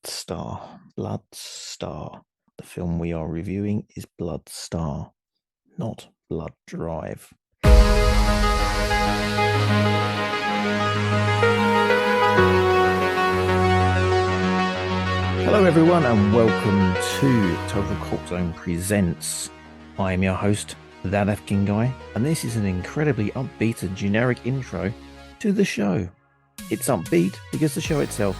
Blood Star. The film we are reviewing is Blood Star, not Blood Drive. Hello everyone and welcome to Total Cult Zone Presents. I am your host, That Afghan Guy, and this is an incredibly upbeat and generic intro to the show. It's upbeat because the show itself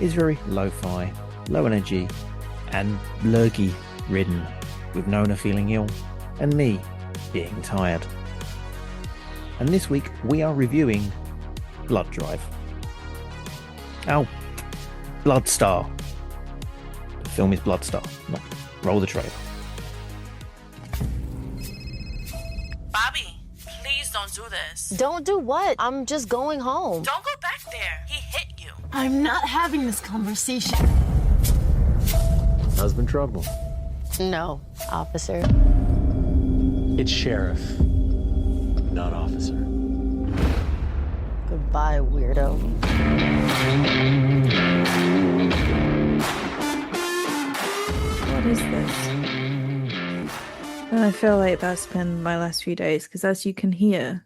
is very lo-fi, low energy, and lurgy ridden, with Nona feeling ill and me being tired. And this week we are reviewing Blood Drive. Oh, Blood Star. The film is Blood Star. No, roll the trailer. Bobby, please don't do this. Don't do what? I'm just going home. Don't go back there. He hit you. I'm not having this conversation. Husband trouble. No, officer. It's sheriff, not officer. Goodbye, weirdo. What is this? And I feel like that's been my last few days because, as you can hear,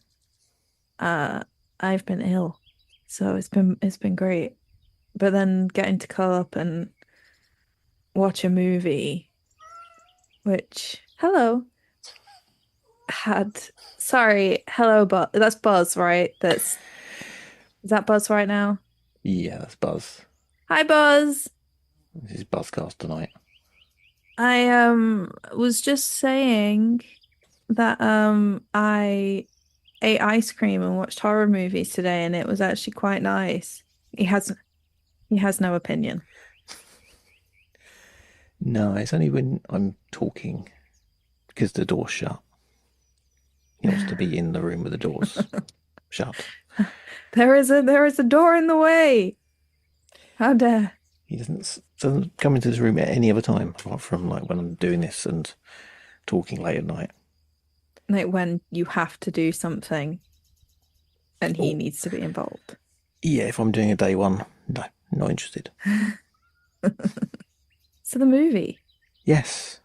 I've been ill, so it's been great. But then getting to curl up and watch a movie, which hello, that's Buzz, right? Is that Buzz right now? Yeah, that's Buzz. Hi, Buzz. This is Buzzcast tonight. I was just saying that I ate ice cream and watched horror movies today, and it was actually quite nice. He has no opinion. No, it's only when I'm talking because the door's shut. He wants to be in the room with the doors shut. There is a door in the way. How dare. He doesn't come into this room at any other time, apart from like when I'm doing this and talking late at night. Like when you have to do something and he needs to be involved. Yeah, if I'm doing a day one, no, not interested. So the movie. Yes.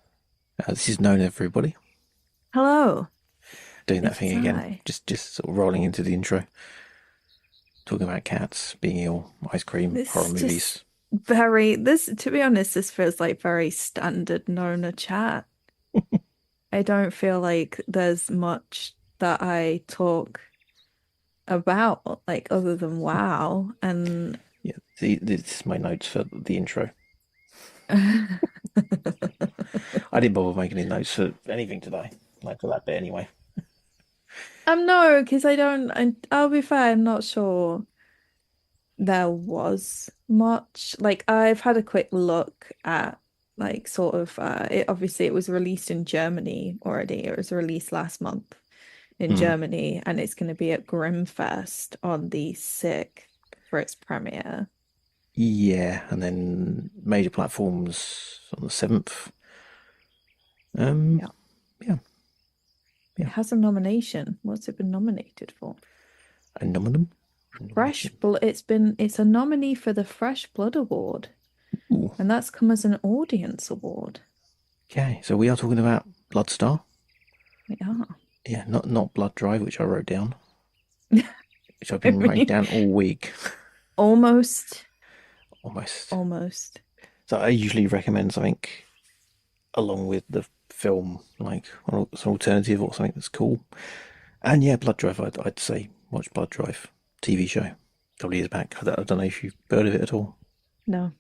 This is Nona, everybody. Hello. Doing that thing again. Hi. Just sort of rolling into the intro. Talking about cats, being ill, ice cream, horror movies. To be honest, this feels like very standard Nona chat. I don't feel like there's much that I talk about, like, other than wow. And yeah, this is my notes for the intro. I didn't bother making any notes for anything today, like for that bit anyway. No, because I'll be fair, I'm not sure there was much. Like, I've had a quick look at, like, sort of it was released in Germany already. It was released last month in Germany, and it's going to be at Grimmfest on the 6th for its premiere. Yeah, and then major platforms on the 7th. Yeah. It has a nomination. What's it been nominated for? A nominum? It's a nominee for the Fresh Blood Award. Ooh. And that's come as an audience award. Okay, so we are talking about Blood Star. We are. Yeah, not Blood Drive, which I wrote down. Which I've been writing down all week. Almost. So I usually recommend something along with the film, like some alternative or something that's cool. And yeah, Blood Drive, I'd say watch Blood Drive, TV show, a couple of years back. I don't know if you've heard of it at all. No.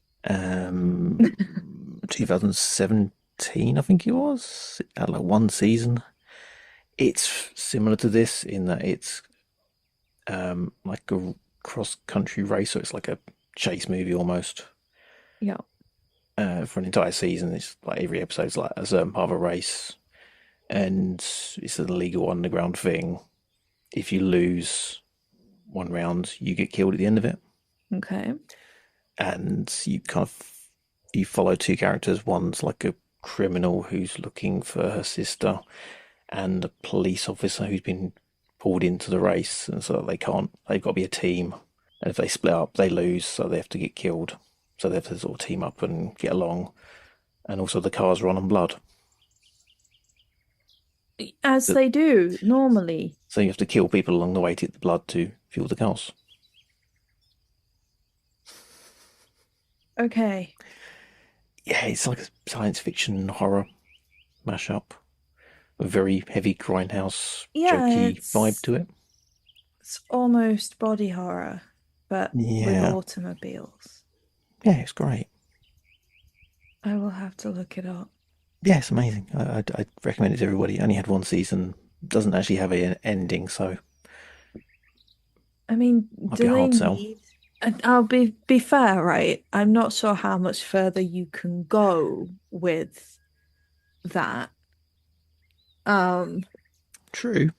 2017, I think it was. It had like one season. It's similar to this in that it's like a cross-country race, so it's like a chase movie almost. Yeah. For an entire season, it's like every episode's like a certain part of a race, and it's an illegal underground thing. If you lose one round, you get killed at the end of it. Okay. And you follow two characters. One's like a criminal who's looking for her sister, and a police officer who's been pulled into the race, and so they've got to be a team. And if they split up, they lose, so they have to get killed. so they have to sort of team up and get along. And also the cars run on blood. As they do normally. So you have to kill people along the way to get the blood to fuel the cars. Okay. Yeah, it's like a science fiction horror mashup. A very heavy grindhouse, jokey vibe to it. It's almost body horror, but with automobiles. Yeah, it's great. I will have to look it up. Yeah, it's amazing. I'd recommend it to everybody. It only had one season. Doesn't actually have an ending, so... I mean, might be a hard sell. I'll be fair, right? I'm not sure how much further you can go with that. True.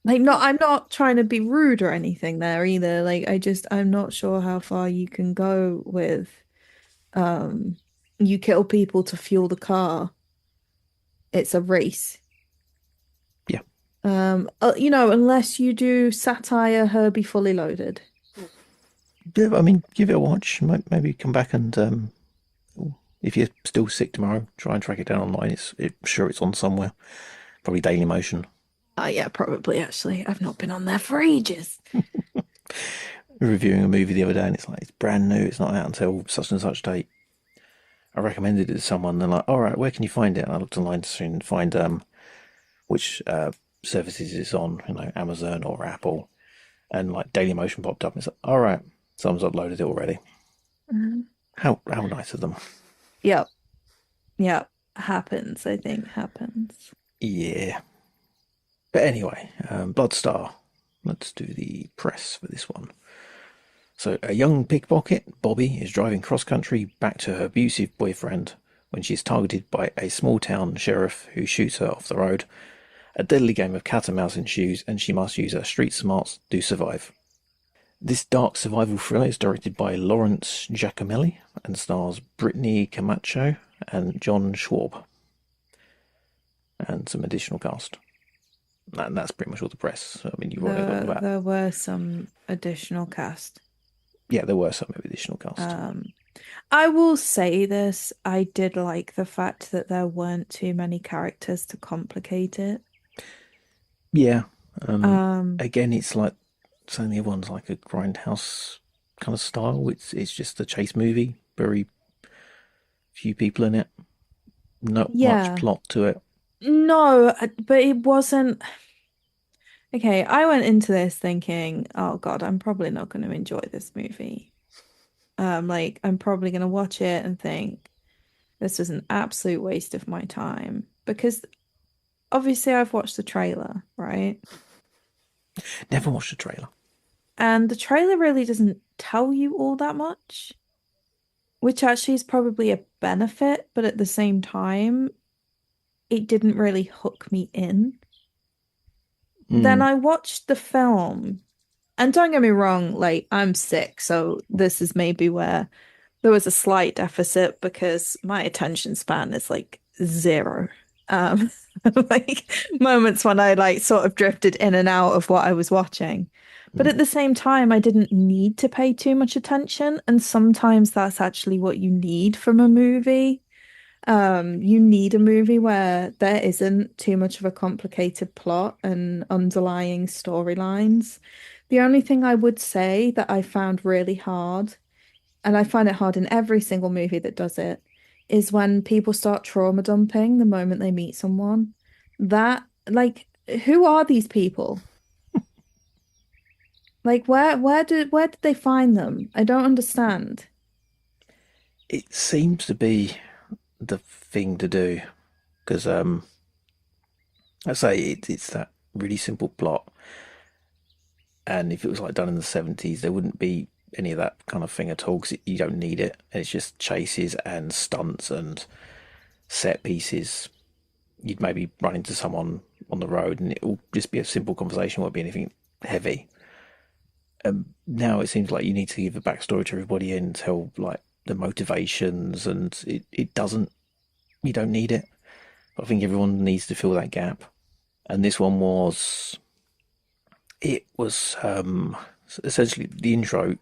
Like, I'm not trying to be rude or anything there either. Like, I'm not sure how far you can go with, you kill people to fuel the car. It's a race. Yeah. Unless you do satire Herbie Fully Loaded. Yeah, I mean, give it a watch. Maybe come back and, if you're still sick tomorrow, try and track it down online. Sure it's on somewhere. Probably Daily Motion. Yeah, probably, actually. I've not been on there for ages. Reviewing a movie the other day, and it's like, it's brand new. It's not out until such and such date. I recommended it to someone. They're like, all right, where can you find it? And I looked online to find which services it's on, Amazon or Apple. And like Daily Motion popped up, and it's like, all right, someone's uploaded it already. Mm-hmm. How nice of them. Yep. Happens. Yeah. But anyway, Bloodstar. Let's do the press for this one. So, a young pickpocket, Bobby, is driving cross-country back to her abusive boyfriend when she is targeted by a small-town sheriff who shoots her off the road. A deadly game of cat and mouse ensues, and she must use her street smarts to survive. This dark survival thriller is directed by Lawrence Jacomelli and stars Britni Camacho and John Schwab. And some additional cast. And that's pretty much all the press. I mean, you've already got that. There were some additional cast. Yeah, there were some additional cast. I will say this. I did like the fact that there weren't too many characters to complicate it. Yeah. Again, it's like some of the other ones, like a grindhouse kind of style. It's just a chase movie. Very few people in it. Not much plot to it. No, but it wasn't. Okay, I went into this thinking, oh God, I'm probably not going to enjoy this movie. I'm probably going to watch it and think this was an absolute waste of my time, because obviously I've watched the trailer, right? Never watched the trailer. And the trailer really doesn't tell you all that much, which actually is probably a benefit, but at the same time, it didn't really hook me in. Then I watched the film, and don't get me wrong, like, I'm sick, so this is maybe where there was a slight deficit, because my attention span is like 0. Like moments when I like sort of drifted in and out of what I was watching. But at the same time, I didn't need to pay too much attention, and sometimes that's actually what you need from a movie. You need a movie where there isn't too much of a complicated plot and underlying storylines. The only thing I would say that I found really hard, and I find it hard in every single movie that does it, is when people start trauma dumping the moment they meet someone. That, like, who are these people? Like, where did they find them? I don't understand. It seems to be the thing to do, because I say it's that really simple plot, and if it was like done in the 70s, there wouldn't be any of that kind of thing at all, because you don't need it. It's just chases and stunts and set pieces. You'd maybe run into someone on the road and it will just be a simple conversation, won't be anything heavy. Now it seems like you need to give a backstory to everybody and tell like the motivations, and it doesn't, you don't need it. I think everyone needs to fill that gap, and this one was essentially the intro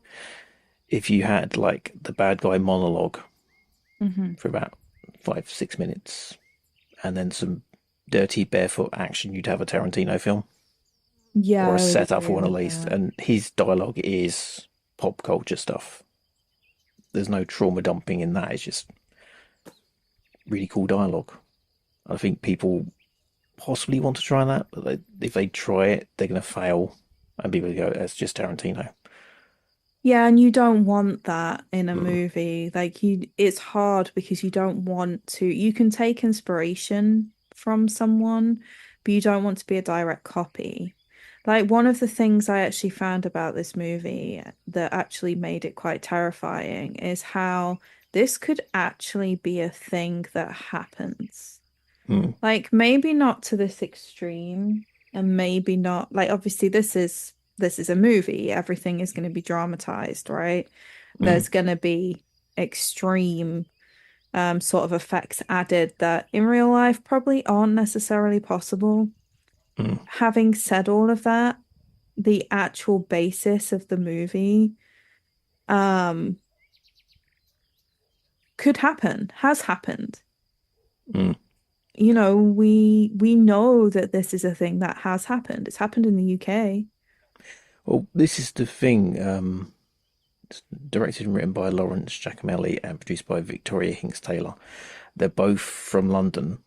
if you had like the bad guy monologue Hmm. for about 5, 6 minutes, and then some dirty barefoot action, you'd have a Tarantino film Yeah, or a I would setup for agree one at with least. that. And his dialogue is pop culture stuff. There's no trauma dumping in that. It's just really cool dialogue. I think people possibly want to try that, but if they try it, they're going to fail, and people go, "That's just Tarantino." Yeah, and you don't want that in a Mm, movie. Like it's hard because you don't want to, you can take inspiration from someone, but you don't want to be a direct copy. Like one of the things I actually found about this movie that actually made it quite terrifying is how this could actually be a thing that happens. mm, Like maybe not to this extreme, and maybe not like obviously this is a movie. Everything is going to be dramatized, right? mm, There's going to be extreme sort of effects added that in real life probably aren't necessarily possible. mm, Having said all of that, the actual basis of the movie um could happen, has happened. mm. We know that this is a thing that has happened. It's happened in the UK. Well, this is the thing. It's directed and written by Lawrence Jacomelli and produced by Victoria Hinks Taylor. They're both from London,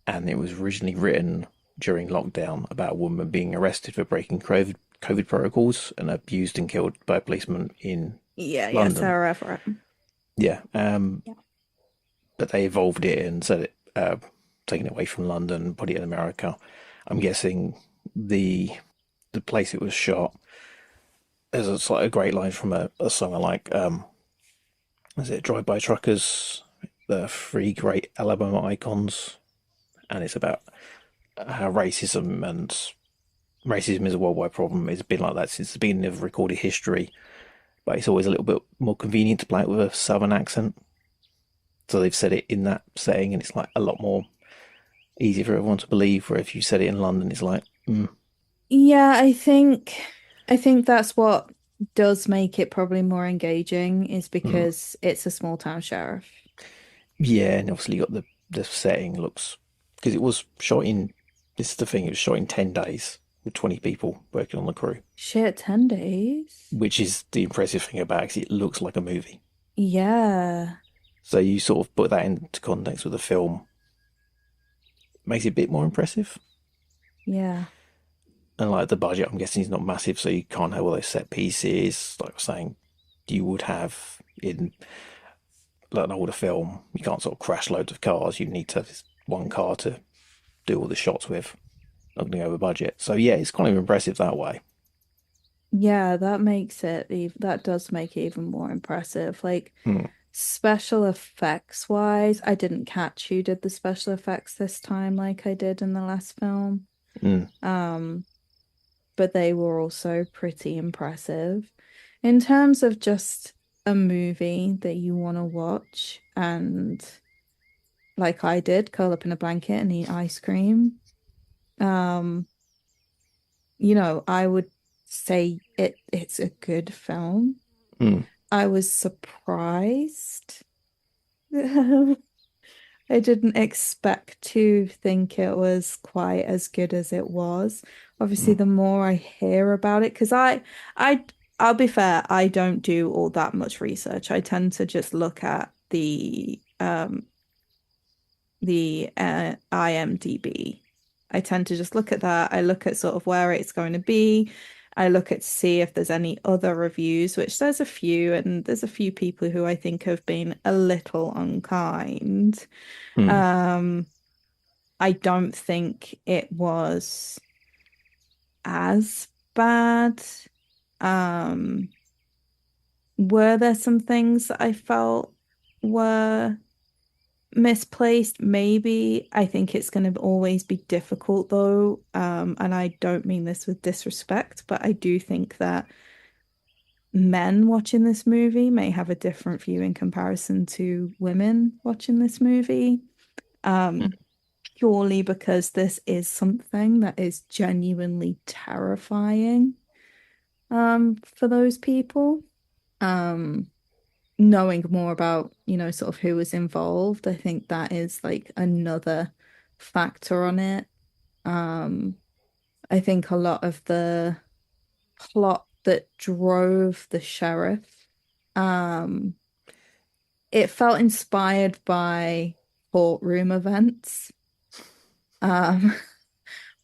and it was originally written during lockdown about a woman being arrested for breaking COVID protocols and abused and killed by a policeman in Yeah, yeah, London. Sarah Everett. Yeah, Yeah. but they evolved it and said it, taken it away from London, put it in America. I'm guessing the the place it was shot. There's a great line from a song I like. Is it Drive By Truckers, the three great Alabama icons, and it's about how racism is a worldwide problem. It's been like that since the beginning of recorded history, but it's always a little bit more convenient to play it with a southern accent. So they've said it in that setting, and it's like a lot more easy for everyone to believe. Where if you said it in London, it's like, Yeah, I think that's what does make it probably more engaging is mm. because it's a small town sheriff. Yeah, and obviously you got the setting looks because it was shot in. This is the thing; it was shot in 10 days with 20 people working on the crew, Shit, 10 days. which is the impressive thing about it. 'Cause it looks like a movie. Yeah. So you sort of put that into context with the film, makes it a bit more impressive. Yeah. And like the budget, I'm guessing is not massive, so you can't have all those set pieces. Like I was saying, you would have in like an older film, you can't sort of crash loads of cars. You need to have this one car to do all the shots with, not going over budget. So yeah, it's kind of impressive that way. Yeah, that does make it even more impressive. Like Hmm. special effects wise, I didn't catch who did the special effects this time like I did in the last film. Mm. Um, but they were also pretty impressive. In terms of just a movie that you want to watch and like I did, curl up in a blanket and eat ice cream. Um, I would say it's a good film. Mm. I was surprised. I didn't expect to think it was quite as good as it was. Obviously, Mm. the more I hear about it, because I, I'll be fair, I don't do all that much research. I tend to just look at the IMDb. I tend to just look at that. I look at sort of where it's going to be. I look at to see if there's any other reviews, which there's a few, and there's a few people who I think have been a little unkind. Mm. Um, I don't think it was as bad. Um, were there some things that I felt were misplaced? Maybe. I think it's going to always be difficult though. And I don't mean this with disrespect, but I do think that men watching this movie may have a different view in comparison to women watching this movie. Um, Purely because this is something that is genuinely terrifying for those people. Um, Knowing more about, sort of who was involved, I think that is like another factor on it. Um, I think a lot of the plot that drove the sheriff, um, it felt inspired by courtroom events, um,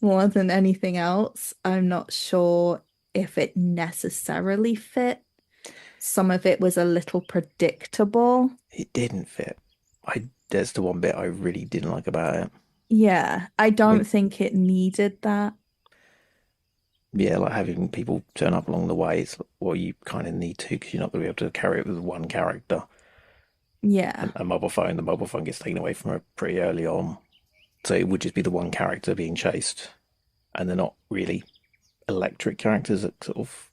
more than anything else. I'm not sure if it necessarily fit. Some of it was a little predictable. It didn't fit. There's the one bit I really didn't like about it. Yeah, I I don't think, think it needed that. yeah, like having people turn up along the way is what you kind of need to because you're not going to be able to carry it with one character. Yeah. And the mobile phone gets taken away from her pretty early on. So it would just be the one character being chased. And they're not really electric characters that sort of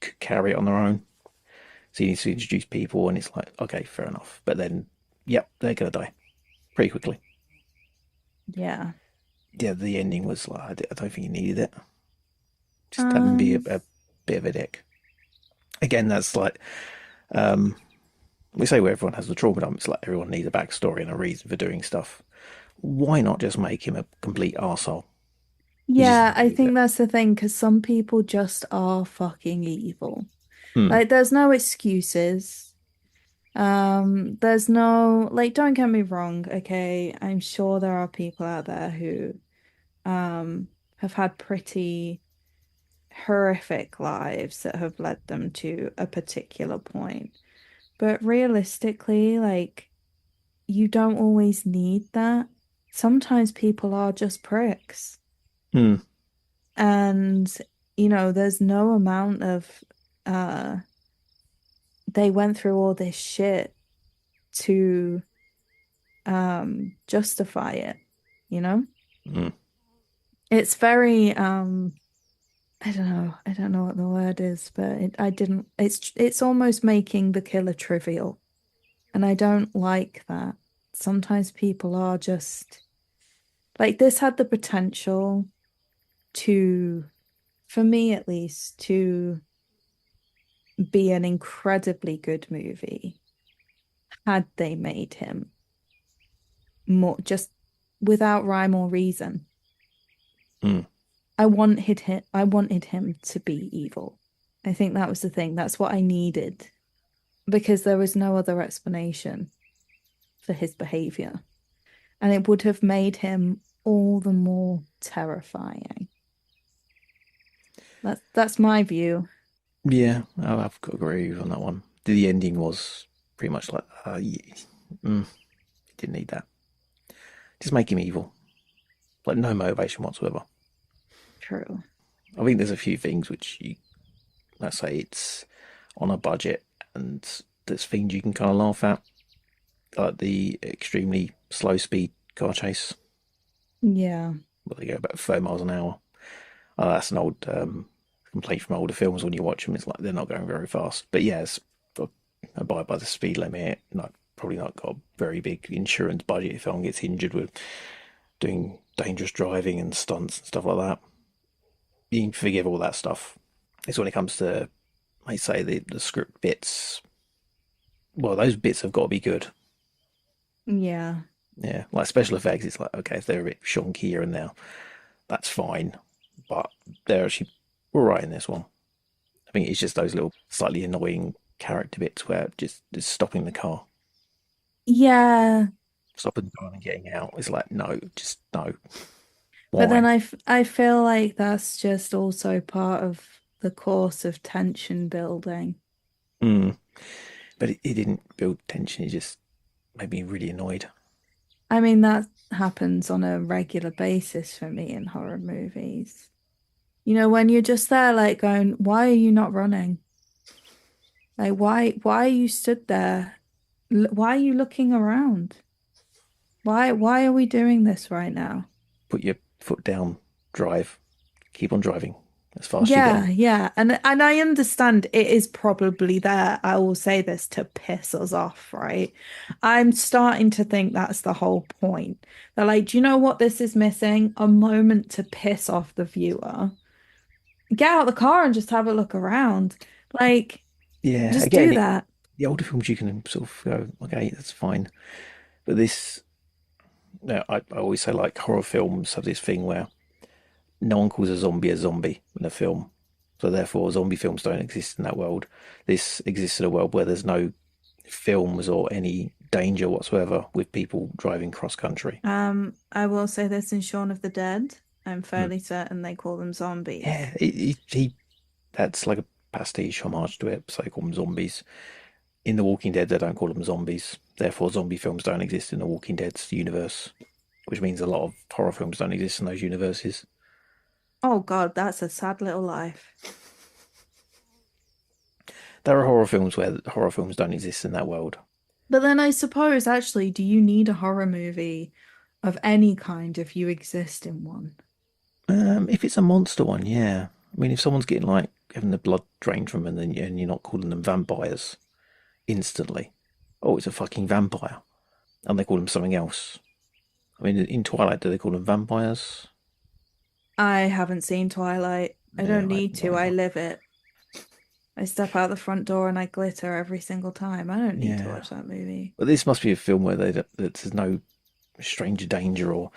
could carry it on their own. So you need to introduce people, and it's like, okay, fair enough. But then, yep, they're going to die pretty quickly. Yeah. Yeah, the ending was like, I don't think you needed it. Just have him be Um, a bit of a dick. Again, that's like, um, we say where everyone has the trauma dump, it's like everyone needs a backstory and a reason for doing stuff. Why not just make him a complete arsehole? You just yeah, I needed think it. that's the thing, because some people just are fucking evil. Hmm. Like, there's no excuses. There's no, like, don't get me wrong, okay? I'm sure there are people out there who have had pretty horrific lives that have led them to a particular point. But realistically, like, you don't always need that. Sometimes people are just pricks. Hmm. And, there's no amount of uh they went through all this shit to justify it, you know? Hmm. It's very I don't know what the word is, but I didn't it's almost making the killer trivial. And I don't like that. Sometimes people are just like this had the potential to, for me at least, to be an incredibly good movie had they made him more just without rhyme or reason. Hmm. I wanted him to be evil. I think that was the thing. That's what I needed because there was no other explanation for his behavior. And it would have made him all the more terrifying. That's my view. Yeah, I've got to agree with you on that one. The ending was pretty much like, yeah, didn't need that. Just make him evil. Like, no motivation whatsoever. True. I think there's a few things which let's say it's on a budget and there's things you can kind of laugh at. Like the extremely slow speed car chase, Yeah. where they go about 30 miles an hour. That's an old complaint from older films when you watch them. It's like they're not going very fast. But yes, abide by the speed limit. Not probably not got a very big insurance budget if someone gets injured with doing dangerous driving and stunts and stuff like that. You can forgive all that stuff. It's when it comes to, I say, the script bits. Well, those bits have got to be good. Yeah. Yeah, like special effects, it's like, okay, if they're a bit shonky here and there, that's fine. But they're actually all right in this one. I think it's just those little slightly annoying character bits where just stopping the car, Yeah. stopping the car and getting out. It's like, no, just no. But then Why? I feel like that's just also part of the course of tension building. Mm. But it didn't build tension. It just made me really annoyed. I mean, that happens on a regular basis for me in horror movies. When you're just there, like going, why are you not running? Like, why are you stood there? Why are you looking around? Why are we doing this right now? Put your foot down, drive, keep on driving as fast as you Yeah, can. yeah. And I understand it is probably there. I will say this to piss us off, right? I'm starting to think that's the whole point. They're like, do you know what this is missing? A moment to piss off the viewer. Get out of the car and just have a look around. Like, Yeah, Just again, do that. the older films you can sort of go, okay, that's fine. But this, no, I always say like horror films have this thing where no one calls a zombie in a film. So therefore, zombie films don't exist in that world. This exists in a world where there's no films or any danger whatsoever with people driving cross country. I will say this in Shaun of the Dead. I'm Mm. fairly certain they call them zombies. Yeah, that's like a pastiche homage to it. So they call them zombies. In The Walking Dead, they don't call them zombies. Therefore, zombie films don't exist in The Walking Dead's universe, which means a lot of horror films don't exist in those universes. Oh God, that's a sad little life. There are horror films where horror films don't exist in that world. But then I suppose, actually, do you need a horror movie of any kind if you exist in one? If it's a monster one, yeah. I mean, if someone's getting like having the blood drained from them, and you're not calling them vampires instantly. Oh, it's a fucking vampire, and they call them something else. I mean, in Twilight, do they call them vampires? I haven't seen Twilight. I Yeah, don't need to. I whatever. live it. I step out the front door and I glitter every single time. I don't need to Yeah, watch that movie. but this must be a film where that there's no stranger danger or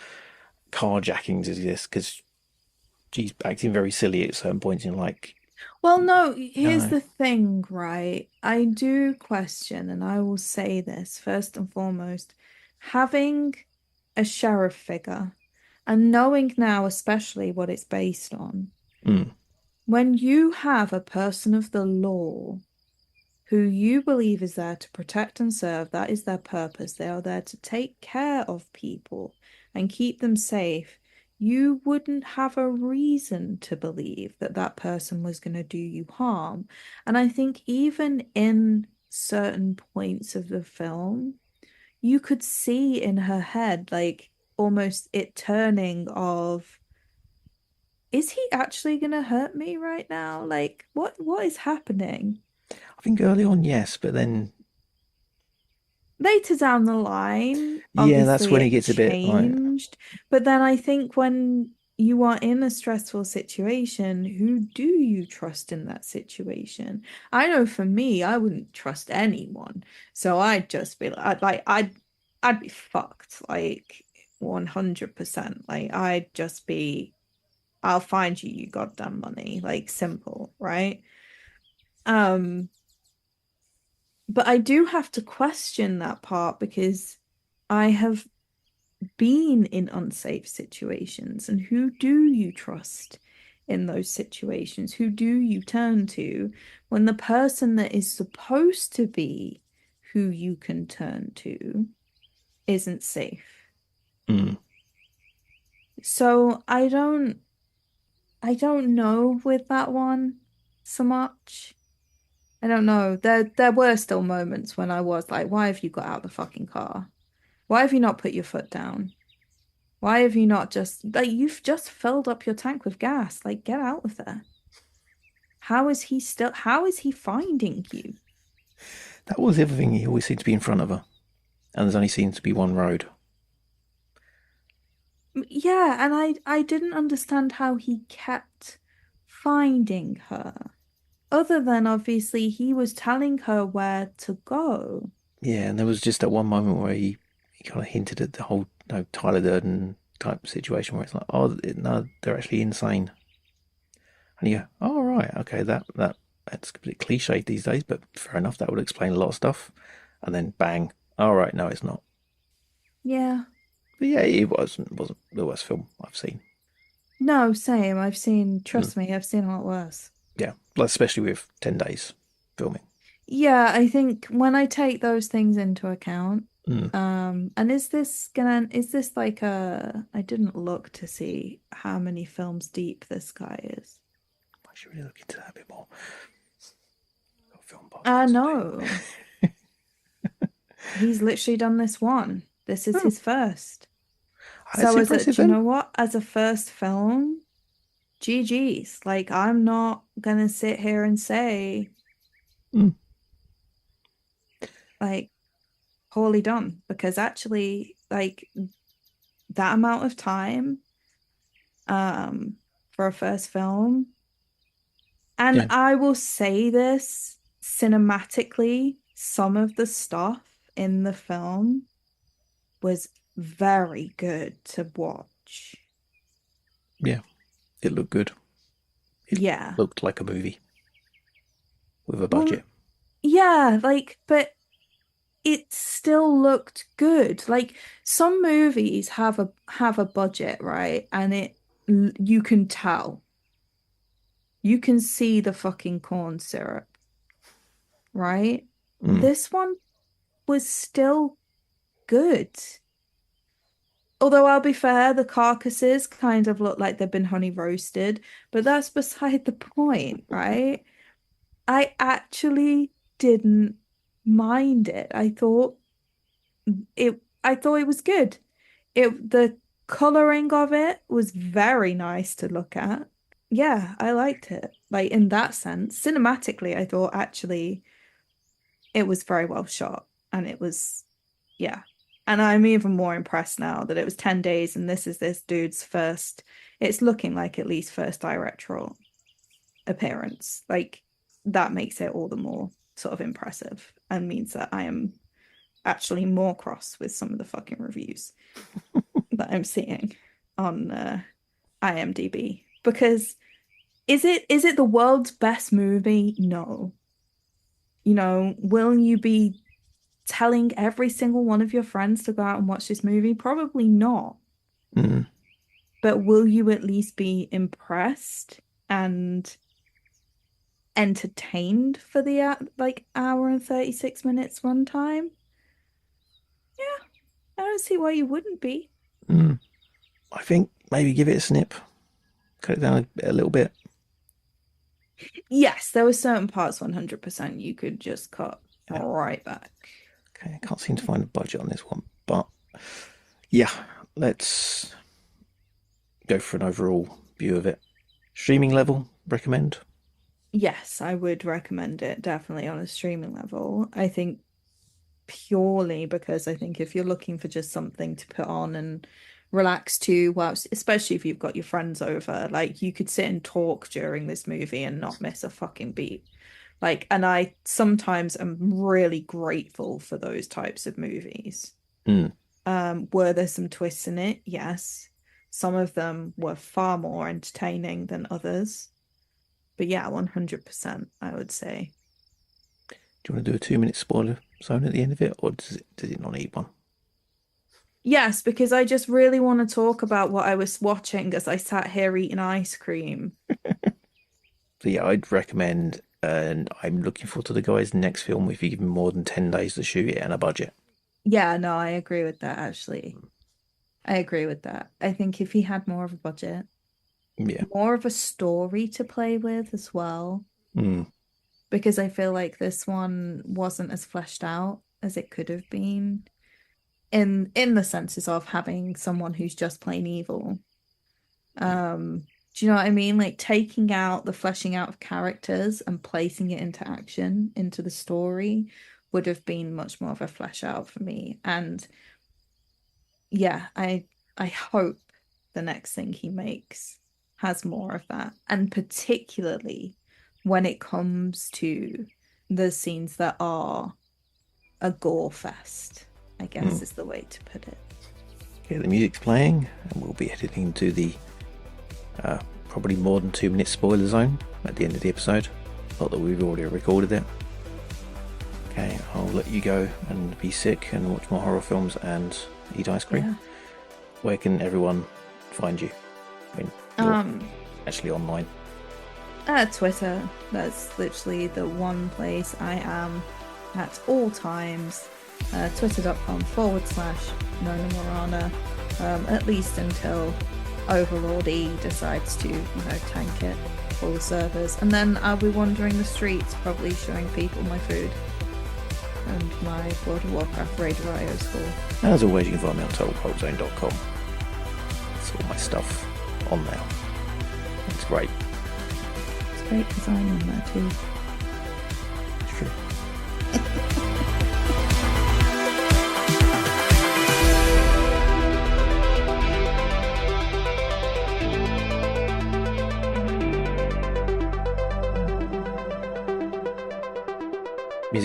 carjackings exist because she's acting very silly at certain points in like, Well, no, here's no. the thing, right? I do question, and I will say this first and foremost, having a sheriff figure and knowing now, especially what it's based on, Mm, when you have a person of the law who you believe is there to protect and serve, that is their purpose. They are there to take care of people and keep them safe. You wouldn't have a reason to believe that that person was going to do you harm. And I think even in certain points of the film, you could see in her head, like almost it turning of, is he actually going to hurt me right now? Like, what is happening? I think early on, yes, but then Later down the line, yeah, that's obviously when he it gets a bit like, changed. But then I think when you are in a stressful situation, who do you trust in that situation? I know for me, I wouldn't trust anyone. So I'd just be I'd be fucked, like 100%. Like I'd just be, I'll find you, you goddamn money. Like simple, right? Um, but I do have to question that part because I have been in unsafe situations. And who do you trust in those situations? Who do you turn to when the person that is supposed to be who you can turn to isn't safe? mm, So I don't know with that one so much. I don't know. There were still moments when I was like, why have you got out the fucking car? Why have you not put your foot down? Why have you not just like you've just filled up your tank with gas? Like get out of there. How is he finding you? that was the other thing. He always seemed to be in front of her, and there's only seems to be one road. Yeah, and I didn't understand how he kept finding her. Other than obviously he was telling her where to go. Yeah, and there was just that one moment where he kind of hinted at the whole Tyler Durden type situation where it's like, oh no, they're actually insane, and you go, oh right, okay, that's a bit cliched these days, but fair enough, that would explain a lot of stuff, and then bang, all right, no, it's not. Yeah. But yeah, it wasn't the worst film I've seen. No, same. Mm, Trust me, I've seen a lot worse. yeah, like, especially with 10 days filming. Yeah, I think when I take those things into account, Mm, and is this like I didn't look to see how many films deep this guy is. I should really look into that a bit more. Got film I podcasts know. He's literally done this one. This is Oh, his first. that's So impressive do you then. know what? As a first film, GG's. Like I'm not gonna sit here and say Mm, like poorly done because actually like that amount of time for a first film. And yeah. I will say this cinematically, some of the stuff in the film was very good to watch. Yeah, it looked good. It Yeah. looked like a movie with a budget. Yeah, like, but it still looked good. Like some movies have a budget, right? And you can tell. You can see the fucking corn syrup, right? This one was still good. Although I'll be fair, the carcasses kind of look like they've been honey roasted, but that's beside the point, right? I actually didn't mind it. I thought it was good. The coloring of it was very nice to look at. Yeah, I liked it. Like in that sense, cinematically, I thought actually it was very well shot, and it was, yeah. And I'm even more impressed now that it was 10 days and this is this dude's first, it's looking like at least first directorial appearance. Like that makes it all the more sort of impressive and means that I am actually more cross with some of the fucking reviews that I'm seeing on IMDb. Because is it the world's best movie? No. You know, will you be telling every single one of your friends to go out and watch this movie? Probably not. But will you at least be impressed and entertained for the like hour and 36 minutes runtime? Yeah, I don't see why you wouldn't be. I think maybe give it a snip, cut it down a little bit. Yes, there were certain parts 100% you could just cut right back. Okay, I can't seem to find a budget on this one, but yeah, let's go for an overall view of it. Streaming level, recommend? Yes, I would recommend it definitely on a streaming level. I think purely because I think if you're looking for just something to put on and relax to, well, especially if you've got your friends over, like you could sit and talk during this movie and not miss a fucking beat. Like, and I sometimes am really grateful for those types of movies. Were there some twists in it? Yes. Some of them were far more entertaining than others. But yeah, 100%, I would say. Do you want to do a 2-minute spoiler zone at the end of it, or does it not need one? Yes, because I just really want to talk about what I was watching as I sat here eating ice cream. So yeah, I'd recommend, and I'm looking forward to the guy's next film if you give him more than 10 days to shoot it and a budget. Yeah, no, I agree with that, actually. I agree with that. I think if he had more of a budget, more of a story to play with as well, because I feel like this one wasn't as fleshed out as it could have been in the senses of having someone who's just plain evil. Do you know what I mean? Like taking out the fleshing out of characters and placing it into action, into the story, would have been much more of a flesh out for me. And yeah, I hope the next thing he makes has more of that. And particularly when it comes to the scenes that are a gore fest, I guess is the way to put it. Okay, the music's playing, and we'll be heading into the probably more than 2-minute spoiler zone at the end of the episode. Not that we've already recorded it. Okay, I'll let you go and be sick and watch more horror films and eat ice cream. Yeah. Where can everyone find you? I mean, you're actually online. Twitter. That's literally the one place I am at all times. Twitter.com/Nona Morana. At least until Overlord E decides to, tank it for the servers. And then I'll be wandering the streets, probably showing people my food and my World of Warcraft Raid Rio score. As always, you can find me on TotalCultZone.com. That's all my stuff on there. It's great. It's great design on there too. It's true.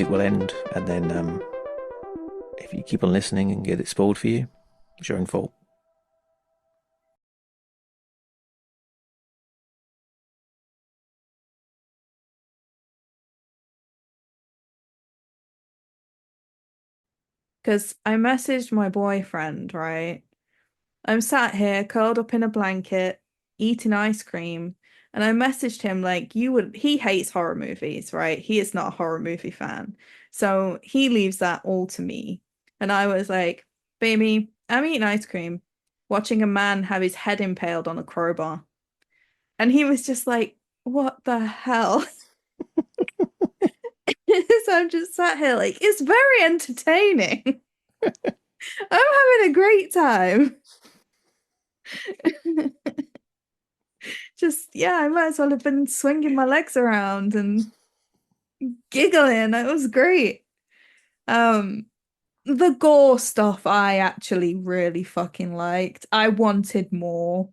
music will end, and then if you keep on listening and get it spoiled for you, it's your own fault. Because I messaged my boyfriend, right? I'm sat here curled up in a blanket, eating ice cream, and I messaged him like, he hates horror movies, right? He is not a horror movie fan. So he leaves that all to me. And I was like, baby, I'm eating ice cream, watching a man have his head impaled on a crowbar. And he was just like, what the hell? So I'm just sat here like, it's very entertaining. I'm having a great time. Just, yeah, I might as well have been swinging my legs around and giggling. It was great. The gore stuff I actually really fucking liked. I wanted more.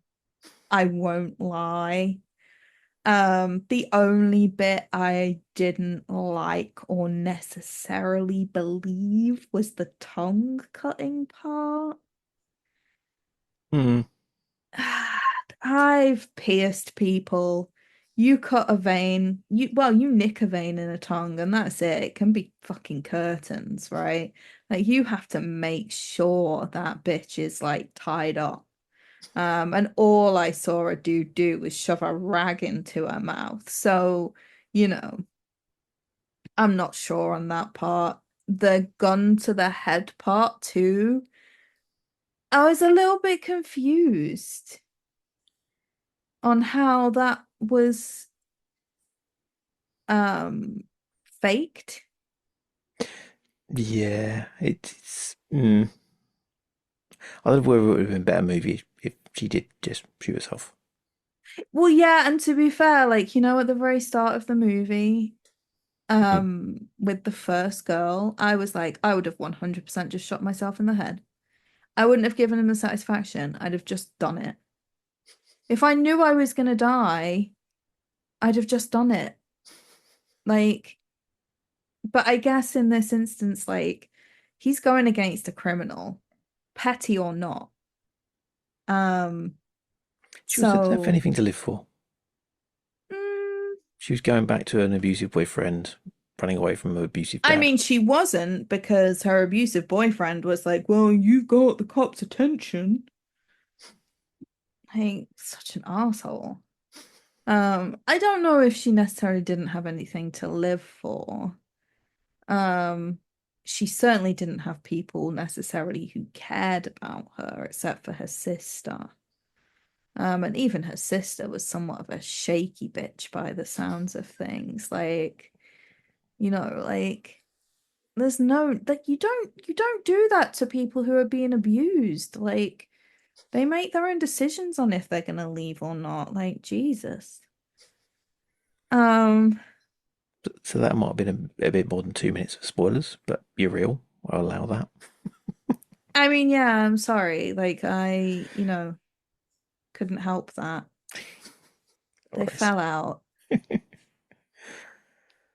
I won't lie. The only bit I didn't like or necessarily believe was the tongue cutting part. Hmm. I've pierced people. You cut a vein, you nick a vein in a tongue, and that's it. It can be fucking curtains, right? Like you have to make sure that bitch is like tied up. And all I saw a dude do was shove a rag into her mouth. So, you know, I'm not sure on that part. The gun to the head part too. I was a little bit confused on how that was faked. Yeah, it's. I don't know whether it would have been a better movie if she did just shoot herself. Well, yeah, and to be fair, like, you know, at the very start of the movie, Mm. with the first girl, I was like, I would have 100% just shot myself in the head. I wouldn't have given him the satisfaction. I'd have just done it. If I knew I was gonna die, I'd have just done it. Like, but I guess in this instance, like, he's going against a criminal, petty or not. Um, She was didn't have so anything to live for. mm, She was going back to an abusive boyfriend, running away from her abusive I dad. mean, she wasn't because her abusive boyfriend was like, well, you got the cops' attention. Like, such an asshole. I don't know if she necessarily didn't have anything to live for. Um, she certainly didn't have people necessarily who cared about her, except for her sister. And even her sister was somewhat of a shaky bitch by the sounds of things. Like, you know, like there's no like you don't do that to people who are being abused. Like they make their own decisions on if they're gonna leave or not. Like Jesus. Um, So that might have been a bit more than 2 minutes of spoilers, but you're real. I'll allow that. I mean, yeah, I'm sorry. Like couldn't help that. All They right. fell out.